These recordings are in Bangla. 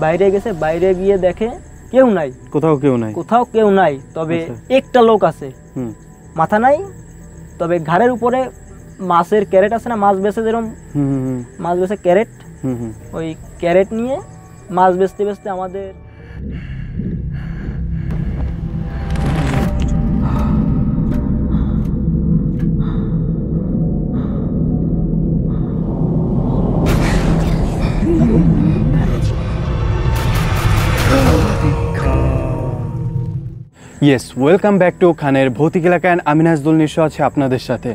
বাইরে গেছে, বাইরে গিয়ে দেখে কেউ নাই, কোথাও কেউ নাই, তবে একটা লোক আছে, মাথা নাই, তবে ঘাড়ের উপরে মাছের ক্যারেট আছে না, মাছ বেচে যেরকম মাছ বেচে ক্যারেট, ওই ক্যারেট নিয়ে মাছ বেচতে বেচতে আমাদের ওয়েলকাম ব্যাক টু খানের ভৌতিক এলাকায়। আমি নাজদুল নিশো আছি আপনাদের সাথে।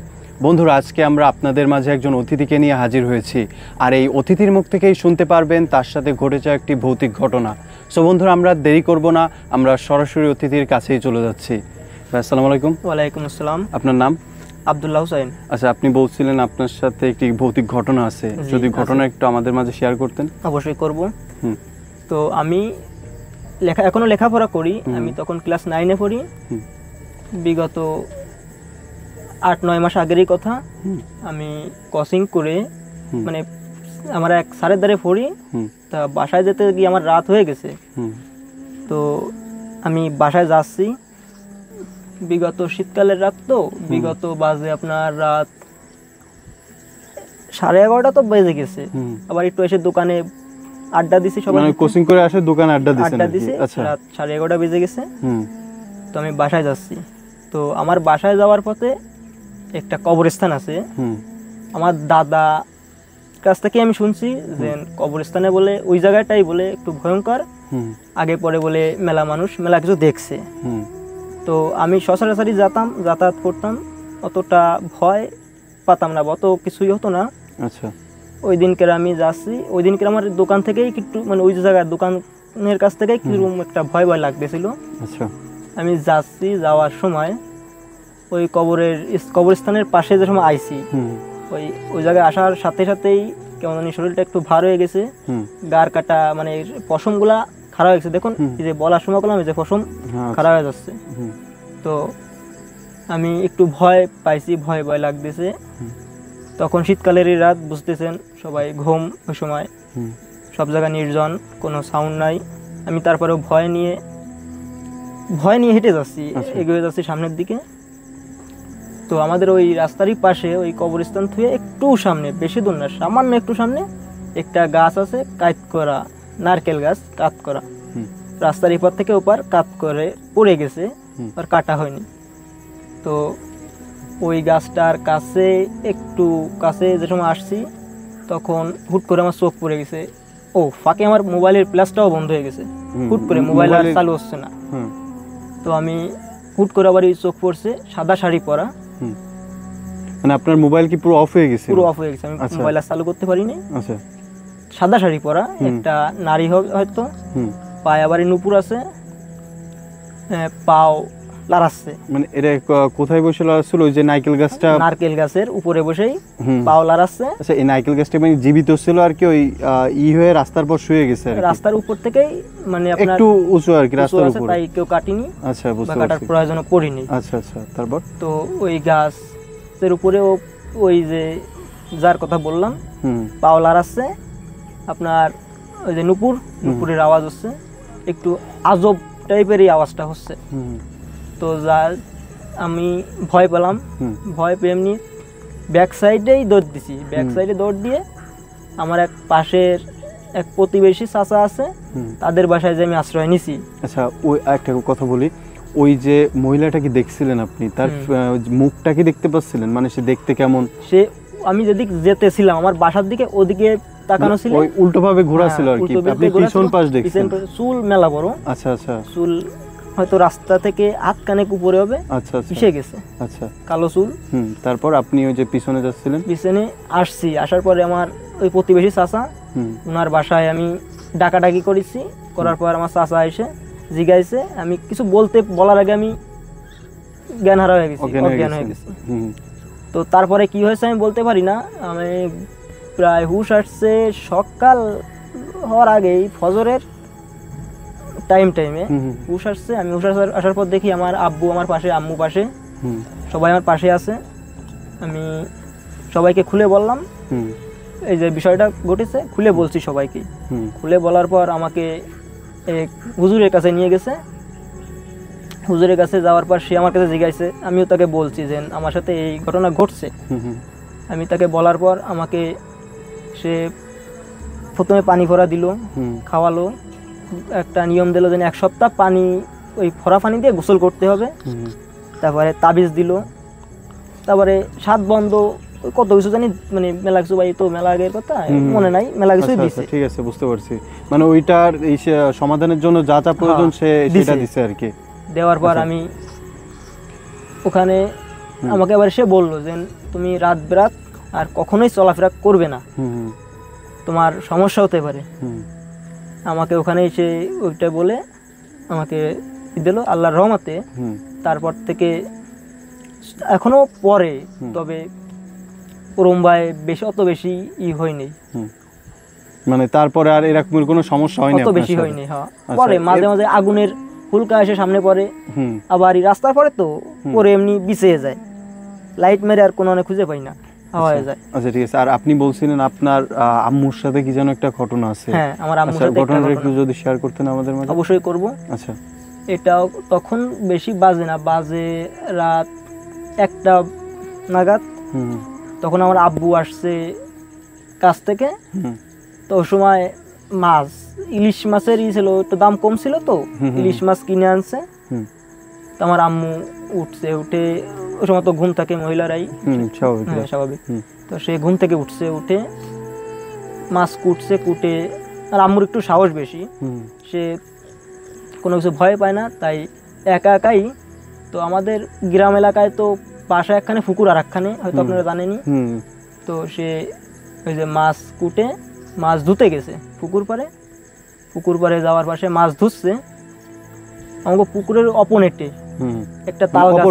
বন্ধুরা, আজকে আমরা আপনাদের মাঝে একজন অতিথিকে নিয়ে হাজির হয়েছি, আর এই অতিথির মুখ থেকেই শুনতে পারবেন তার সাথে ঘটেছে একটি ভৌতিক ঘটনা। সো বন্ধুরা, আমরা দেরি করব না, আমরা সরাসরি অতিথির কাছেই চলে যাচ্ছি। আসসালামু আলাইকুম। ওয়ালাইকুম আসসালাম। আপনার নাম? আব্দুল্লাহ হোসেন। আচ্ছা, আপনি বলছিলেন আপনার সাথে একটি ভৌতিক ঘটনা আছে, যদি ঘটনা একটু আমাদের মাঝে শেয়ার করতেন। অবশ্যই করব। তো আমি এখনো লেখাপড়া করি, আমি তখন ক্লাস 9-এ পড়ি, বিগত 8-9 মাস আগেরই কথা। আমি কোচিং করে মানে আমার এক স্যারের দ্বারে পড়ি, তা বাসায় যেতে গিয়ে আমার রাত হয়ে গেছে। তো আমি বাসায় যাচ্ছি, বিগত শীতকালের রাত, তো বিগত বাজে আপনার রাত 11:30 তো বেজে গেছে। আবার একটু এসে দোকানে আড্ডা দিছি, সবাই মানে কোচিং করে আসে দোকানে আড্ডা দিছি। রাত 11:30 বেজে গেছে। তো আমি বাসায় যাচ্ছি। তো আমার বাসায় যাওয়ার পথে একটা কবরস্থান আছে। আমার দাদা কাছ থেকে আমি শুনছি যে কবরস্থানে বলে ওই জায়গাটাই বলে একটু ভয়ঙ্কর, আগে পরে বলে মেলা মানুষ মেলা কিছু দেখছে। তো আমি সচরাচরই যাতায়াত করতাম, অতটা ভয় পাতাম না, অত কিছুই হতো না। আচ্ছা, ওই দিনকে আমি যাচ্ছি, ওই দিনকে আমার দোকান থেকেই একটু মানে ওই জায়গার দোকানের কাছ থেকেই কিরকম একটা ভয় ভয় লাগতেছিল। আচ্ছা, আমি যাচ্ছি, যাওয়ার সময় ওই কবরস্থানের পাশে যে সময় আইছি, ওই জায়গায় আসার সাথে সাথেই কেমন জানি শরীরটা একটু ভার হয়ে গেছে, গার কাটা মানে পশমগুলা খারাপ হয়ে গেছে। দেখুন এই যে বলার সময় করলাম, এই যে পশম খারাপ হয়ে যাচ্ছে। তো আমি একটু ভয় পাইছি, ভয় ভয় লাগতেছে। তখন শীতকালেরই রাত, বুঝতেছেন সবাই ঘুম, ওই সময় সব জায়গা নির্জন, কোনো সাউন্ড নাই। আমি তারপরেও ভয় নিয়ে হেঁটে যাচ্ছি, এগিয়ে যাচ্ছি সামনের দিকে। তো আমাদের ওই রাস্তারই পাশে ওই কবরস্থান থেকে একটু সামনে, বেশি দূর না, সামান্য একটু সামনে একটা গাছ আছে, কাট করা নারকেল গাছ, কাট করা। রাস্তার এপার থেকে ওপার কাট করে পড়ে গেছে, আর কাটা হয়নি। তো ওই গাছটার কাছে একটু কাছে যে সময় আসছি, তখন হুট করে আমার চোখ পড়ে গেছে। ফাঁকে আমার মোবাইলের ফ্ল্যাশটাও বন্ধ হয়ে গেছে, হুট করে মোবাইল আর চালু হচ্ছে না। তো আমি হুট করে আবার চোখ পড়ছে, সাদা শাড়ি পরা। মানে আপনার মোবাইল কি পুরো অফ হয়ে গেছে? পুরো অফ হয়ে গেছে, আমি মোবাইল আর চালু করতে পারিনি। আচ্ছা, সাদা শাড়ি পরা একটা নারী হয়তো, পায়ে আবার নুপুর আছে, পাও লাড়াচ্ছে। মানে এটা কোথায় বসে লাড়াচ্ছিল? ওই যে নারকেল গাছের উপরে বসেই পাও লাড়াচ্ছে। আচ্ছা, এই নারকেল গাছটা মানে জীবিত ছিল আর কি, ওই হয়ে রাস্তার পর শুয়ে গেছে, রাস্তার উপর থেকেই মানে আপনার একটু উঁচু আর কি, রাস্তার উপরে, তাই কেউ কাটিনি। আচ্ছা, বুঝতে পারছি, কাটার প্রয়োজনও পড়েনি। আচ্ছা আচ্ছা, তারপর তো ওই গাছের উপরে ওই যে যার কথা বললাম, পাও লাড়াচ্ছে, আপনার ওই যে নুপুরের আওয়াজ হচ্ছে, একটু আজব টাইপেরই আওয়াজটা হচ্ছে। তো আমি ভয় পেলাম, ভয় পেয়ে এমনি ব্যাক সাইডেই দৌড় দিছি। ব্যাক সাইডে দৌড় দিয়ে আমার এক পাশের এক প্রতিবেশী চাচা আছে, তাদের বাসায় যে আমি আশ্রয় নিছি। আচ্ছা, ওই একটা কথা বলি, ওই যে মহিলাটা কি দেখছিলেন আপনি? তার মুখটা কি দেখতে পাচ্ছিলেন? মানে সে দেখতে কেমন? আমি যেদিক যেতেছিলাম, আমার বাসার দিকে, ওদিকে তাকানো ছিল, ওই উল্টো ভাবে ঘোরা ছিল আর কি, আপনি পিছন পাশ দেখছেন। চুল মেলা বড়। আচ্ছা আচ্ছা, চুল হয়তো রাস্তা থেকে হাত কানেক উপরে হবে। আচ্ছা, মিশে গেছে। আচ্ছা, কালো চুল। তারপর আপনি ওই যে পিছনে যাচ্ছিলেন? পিছনে আসছি, আসার পরে আমার ওই প্রতিবেশী চাচা, ওনার বাসায় আমি ডাকাডাকি করেছি। করার পর আমার চাচা এসে জিজ্ঞাসে, আমি কিছু বলার আগে আমি জ্ঞান হারা হয়ে গেছি, অজ্ঞান হয়ে গেছি। তো তারপরে কি হয়েছে আমি বলতে পারি না। আমি প্রায় হুশ আসছে সকাল হওয়ার আগেই, ফজরের টাইমে হুশ আসছে। আমি হুশ আসার পর দেখি আমার আব্বু আমার পাশে, আম্মু পাশে, সবাই আমার পাশে আছে। আমি সবাইকে খুলে বললাম, এই যে বিষয়টা ঘটেছে খুলে বলছি সবাইকে। খুলে বলার পর আমাকে এক হুজুরের কাছে নিয়ে গেছে। হুজুরের কাছে যাওয়ার পর সে আমার কাছে জিজ্ঞাসা, আমিও তাকে বলছি যে আমার সাথে এই ঘটনা ঘটছে। আমি তাকে বলার পর আমাকে সে প্রথমে পানি ভরা দিল, খাওয়ালো, একটা নিয়ম দিল যে 1 সপ্তাহ পানি ওই ভরা পানি দিয়ে গোসল করতে হবে। তারপরে তাবিজ দিল, তারপরে 7 বন্ধ, কত কিছু জানি, মানে মেলা কিছু, ভাই তো মেলা আগের কথা মনে নাই, মেলা কিছু দিছে। ঠিক আছে, বুঝতে পারছি। মানে ওইটার এই সমাধানের জন্য যা যা প্রয়োজন সে সেটা দিছে আর কি। দেওয়ার পর আমি ওখানে আমাকে আবার সে বললো যে তুমি রাত বেরাত আর কখনোই চলাফেরা করবে না, তোমার সমস্যা হতে পারে। আমাকে ওখানে এসে ওইটা বলে আমাকে দিল আল্লাহর রহমতে। তারপর থেকে এখনো পরে, তবে ওরমভাবে অত বেশি হয়নি, মানে তারপরে আর এরকমের কোনো সমস্যা হয়নি, অত বেশি হয়নি। হ্যাঁ, পরে মাঝে মাঝে আগুনের ফুলকা এসে সামনে পড়ে, আবার এই রাস্তার পরে তো পরে এমনি বিছিয়ে যায়, লাইট মেরে আর কোনো খুঁজে পাই না, হয়ে যায়। আচ্ছা, ঠিক আছে। আর আপনি বলছিলেন আপনার আম্মুর সাথে কি যেন একটা ঘটনা আছে? হ্যাঁ, আমার আম্মুর সাথে ঘটনাটা একটু যদি শেয়ার করতেন আমাদের মাঝে। অবশ্যই করব। আচ্ছা। এটাও তখন বেশি বাজে না, বাজে রাত 1টা নাগাদ। তখন আমার আব্বু আসছে কাছ থেকে, তো ওই সময় মাছ, ইলিশ মাছের ছিল, একটু দাম কম ছিল, তো ইলিশ মাছ কিনে আনছে। তো আমার আম্মু উঠছে, উঠে ওই সময় তো ঘুম থাকে মহিলারাই, স্বাভাবিক। তো সে ঘুম থেকে উঠছে, উঠে মাছ কুটছে, কুটে, আর আম্মুর একটু সাহস বেশি, সে কোনো কিছু ভয় পায় না, তাই একা একাই। তো আমাদের গ্রাম এলাকায় তো পাশে একখানে পুকুর আর একখানে, হয়তো আপনারা জানেনই। তো সে ওই যে মাছ কুটে মাছ ধুতে গেছে পুকুর পাড়ে যাওয়ার পাশে মাছ ধুচ্ছে। আমাকে পুকুরের অপোনেটে একটা তাল গাছ,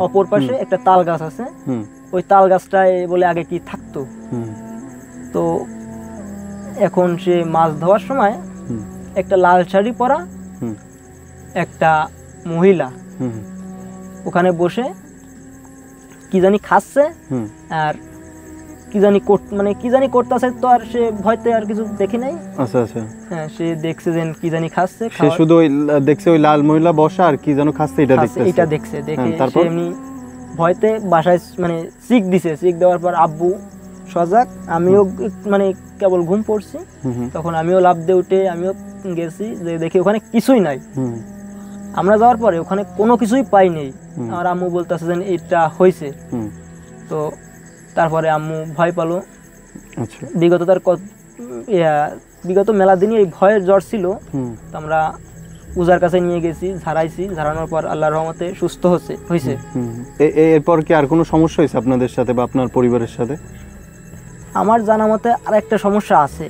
অপর পাশে একটা তাল গাছ আছে। ওই তাল গাছটায় বলে আগে কি থাকতো। তো এখন সে মাছ ধোয়ার সময় একটা লাল শাড়ি পরা একটা মহিলা ওখানে বসে কি জানি খাচ্ছে, আর কি জানি করতেছে। তো আর সে ভয়তে আর কিছু দেখে নাই। আচ্ছা আচ্ছা। হ্যাঁ, সে দেখছে যে কি জানি খাচ্ছে, সে শুধু ওই দেখছে ওই লাল মহিলা বসা আর কি যেন খাচ্ছে, এটা দেখছে। দেখে সে এমনি ভয়তে বাসায় চিক দিছে। চিক দেওয়ার পর আব্বু সজাগ, আমিও কেবল ঘুম পড়ছি, তখন আমিও লাফ দিয়ে উঠে আমিও গেছি, যে দেখি ওখানে কিছুই নাই। আমরা যাওয়ার পরে ওখানে কোনো কিছুই পাই নেই। আমার আম্মু বলতেছে যে এটা হয়েছে। তো তারপরে আম্মু ভয় পেল। বিগত মেলা দিনই এই ভয়ের জ্বর ছিল। তো আমরা উজার কাছে নিয়ে গেছি, ঝাড়ানোর পর আল্লাহর রহমতে সুস্থ হয়েছে। এরপর কি আর কোনো সমস্যা হয়েছে আপনাদের সাথে বা আপনার পরিবারের সাথে? আমার জানা মতে আর একটা সমস্যা আছে।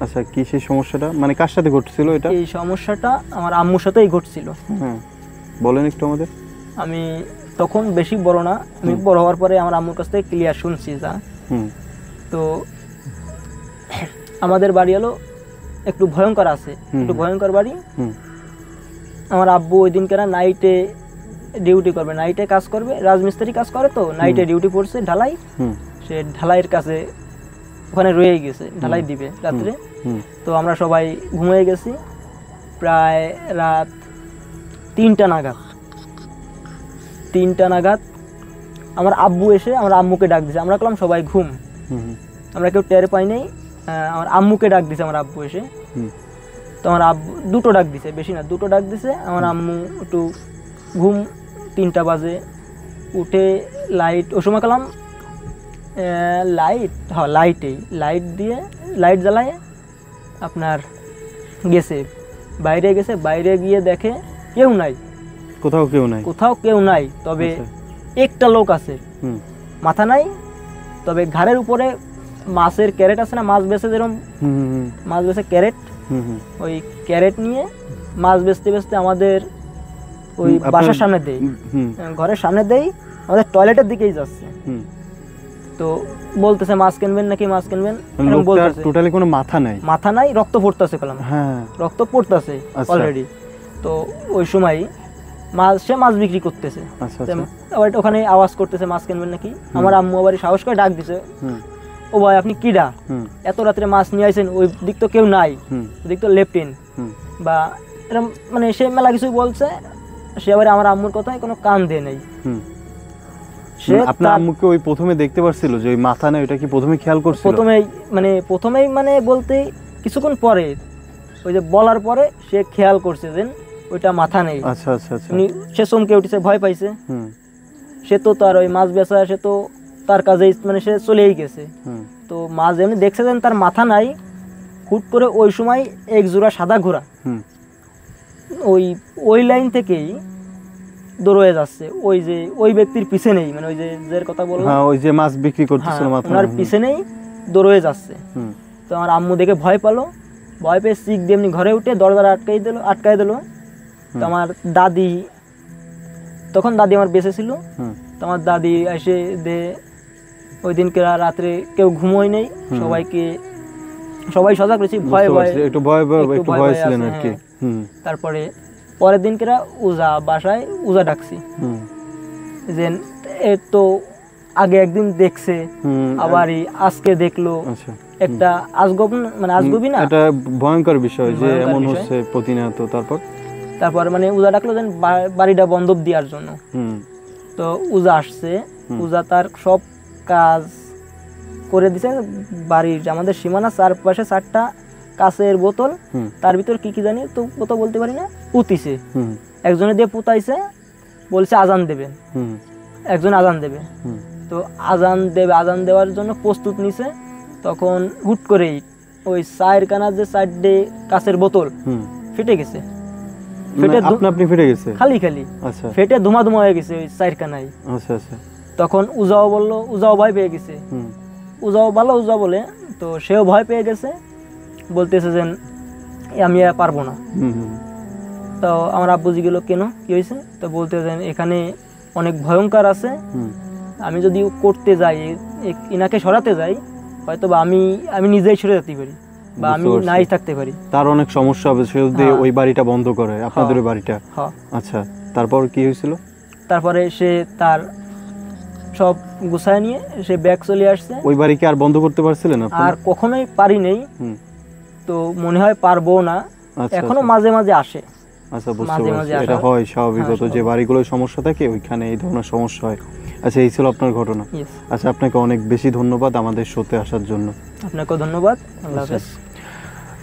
আচ্ছা, কি সেই সমস্যাটা? কার সাথে ঘটছিল এটা? এই সমস্যাটা আমার আম্মুর সাথেই ঘটছিল। হ্যাঁ, বলেন একটু আমাদের। আমি তখন বেশি বড় না, আমি বড় হওয়ার পরে আমার আম্মুর কাছ থেকে ক্লিয়ার শুনছি যা। তো আমাদের বাড়ি হলো একটু ভয়ঙ্কর আছে, একটু ভয়ঙ্কর বাড়ি। আমার আব্বু ওই দিনকে নাইটে ডিউটি করবে, নাইটে কাজ করবে, রাজমিস্ত্রি কাজ করে, তো নাইটে ডিউটি পড়ছে ঢালাই। সে ঢালাইয়ের কাছে ওখানে রয়ে গেছে, ঢালাই দিবে রাত্রে। তো আমরা সবাই ঘুমিয়ে গেছি। প্রায় রাত 3টা নাগাদ আমার আব্বু এসে আমার আম্মুকে ডাক দিছে। আমরা করলাম সবাই ঘুম, আমরা কেউ টের পাই নাই। আমার আম্মুকে ডাক দিছে আমার আব্বু এসে। তো আমার আব্বু 2টো ডাক দিছে, বেশি না, 2টো ডাক দিছে। আমার আম্মু একটু ঘুম, 3টা বাজে উঠে লাইট, ওই সময় করলাম লাইট দিয়ে লাইট জ্বালায় আপনার বাইরে গিয়ে দেখে কেউ নাই, কোথাও কেউ নাই। তবে একটা লোক আছে, মাথা নাই, তবে ঘাড়ের উপরে মাছের ক্যারেট আছে না, মাছ বেচে, যেরকম মাছ বেচে ক্যারেট, ওই ক্যারেট নিয়ে মাছ বেচতে আমাদের ওই বাসার সামনে দেই, ঘরের সামনে দেই, আমাদের টয়লেটের দিকেই যাচ্ছে। তো বলতেছে মাছ কিনবেন নাকি, মাছ কিনবেন, টোটালি কোনো মাথা নাই, রক্ত পড়তেছে, কলাম রক্ত পড়তেছে অলরেডি। তো ওই সময় সে মাছ বিক্রি করতেছে, ওখানে আওয়াজ করতেছে মাছ কিনবেন নাকি। আমার আম্মু আবার সাহস করে ডাক দিছে, ও ভাই আপনি কিডা, হুম এত রাত্রে মাছ নিয়ে আসেন, ওই দিক তো কেউ নাই, হুম ওই দিক তো লেফটেন হুম বা এরকম, মানে সে মেলা কিছুই বলছে। সে আবার আমার আম্মুর কথায় কোনো কান দেয় নাই। হুম সে আপনার আম্মুকে ওই প্রথমে দেখতে পারছিল যে ওই মাথা নেই, ওটা কি প্রথমে খেয়াল করছিল? প্রথমেই মানে বলতে কিছুক্ষণ পরে, ওই যে বলার পরে সে খেয়াল করছে যে ওইটা মাথা নেই। আচ্ছা আচ্ছা আচ্ছা। সে চমকে উঠেছে, ভয় পাইছে। হুম সে তো তার ওই মাছ বেচা, সে তো তার কাজে মানে সে চলেই গেছে। হুম তো মাছ এমনি দেখছে যে তার মাথা নাই, হুট করে ওই সময় এক জোড়া সাদা ঘোড়া হুম ওই লাইন থেকেই দৌড়ে যাচ্ছে, ওই যে ওই ব্যক্তির পিছনেই, মানে ওই যে যার কথা বললাম, হ্যাঁ ওই যে মাছ বিক্রি করতেছিল মাথা, ওনার পিছনেই দৌড়ে যাচ্ছে। হুম তো আমার আম্মু দেখে ভয় পেলো, ভয় পেয়ে চিক দিয়ে এমনি ঘরে উঠে দরজা আটকাই দিল। তো আমার দাদি, তখন দাদি আমার বেঁচে ছিল, হুম তো আমার দাদি এসে ওই দিনকে রাত্রে কেউ ঘুমোয় নেই, সবাই সজাগ রয়েছি, ভয় ভয় একটু ভয় ছিলেন আর কি। হুম তারপরে পরের দিনকেরা বাসায় উজা ডাকছি, হুম যে এ তো আগে একদিন দেখছে, হুম আবার আজকে দেখলো, আচ্ছা একটা আজগবি না, এটা ভয়ঙ্কর বিষয় যে ভয়ঙ্কর এমন বিষয়। হচ্ছে প্রতিনিয়ত। তারপর মানে উজা ডাকলো যেন বাড়িটা বন্ধক দেওয়ার জন্য। হুম তো উজা আসছে, উজা তার সব কাজ করে দিছে। বাড়ির আমাদের সীমানা চারপাশে 4টা কাঁচের বোতল, হুম তার ভিতর কি কি জানি তো কত বলতে পারি না, পুতিছে। হুম একজনে দিয়ে পুতাইছে, বলছে আজান দেবেন, হুম একজন আজান দেবে। হুম তো আজান দেওয়ার জন্য প্রস্তুত নিছে। তখন হুট করেই ওই 4 চারটে কাঁচের বোতল হুম ফেটে গেছে, আপনি ফিরে গেছে খালি আচ্ছা ফেটে ধুমা হয়ে গেছে ওই 4 কানায়। আচ্ছা আচ্ছা। তখন উজাও বললো, উজাও ভয় পেয়ে গেছে, হুম উজাও ভালো উজা বলে, তো সেও ভয় পেয়ে গেছে, বলতেছে যে আমি আর পারবো না। হুম হুম তো আমার আব্বু জিজ্ঞেস কেন কি হয়েছে, তো বলতেছেন এখানে অনেক ভয়ঙ্কর আছে, হুম আমি যদি করতে যাই, ইনাকে সরাতে যাই, হয়তো বা আমি নিজেই সরে যেতে পারি, বা আমি বুঝতে পারছি। নাই থাকতে পারি। তার অনেক সমস্যা হবে, সে যদি হ্যাঁ। ওই বাড়িটা বন্ধ করে, আপনাদের ওই বাড়িটা। হ্যাঁ। আচ্ছা, তারপর কি হয়েছিল? তারপরে সে তার সব গুছায় নিয়ে সে ব্যাগ চলে আসছে। ওই বাড়ি কি আর বন্ধ করতে পারছিলেন আপনি? আর কখনোই পারি নেই, হুম তো মনে হয় পারবো না। আচ্ছা এখনো আচ্ছা। মাঝে মাঝে আসে। আচ্ছা বুঝতে মাঝে পারছি, মাঝে এটা আসা। হয় স্বাভাবিকত, হ্যাঁ, যে বাড়িগুলোয় সমস্যা থাকে ওইখানে এই ধরনের সমস্যা হয়। আচ্ছা, এই ছিল আপনার ঘটনা। Yes. আচ্ছা, আপনাকে অনেক বেশি ধন্যবাদ আমাদের শোতে আসার জন্য। আপনাকেও ধন্যবাদ। আল্লাহ হাফেজ।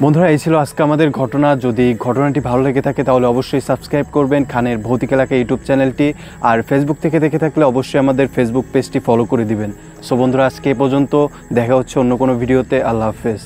বন্ধুরা, এই ছিল আজকে আমাদের ঘটনা। যদি ঘটনাটি ভালো লেগে থাকে তাহলে অবশ্যই সাবস্ক্রাইব করবেন খানের ভৌতিক এলাকা ইউটিউব চ্যানেলটি, আর ফেসবুক থেকে দেখে থাকলে অবশ্যই আমাদের ফেসবুক পেজটি ফলো করে দিবেন। সো বন্ধুরা, আজকে এ পর্যন্ত, দেখা হচ্ছে অন্য কোনো ভিডিওতে। আল্লাহ হাফেজ।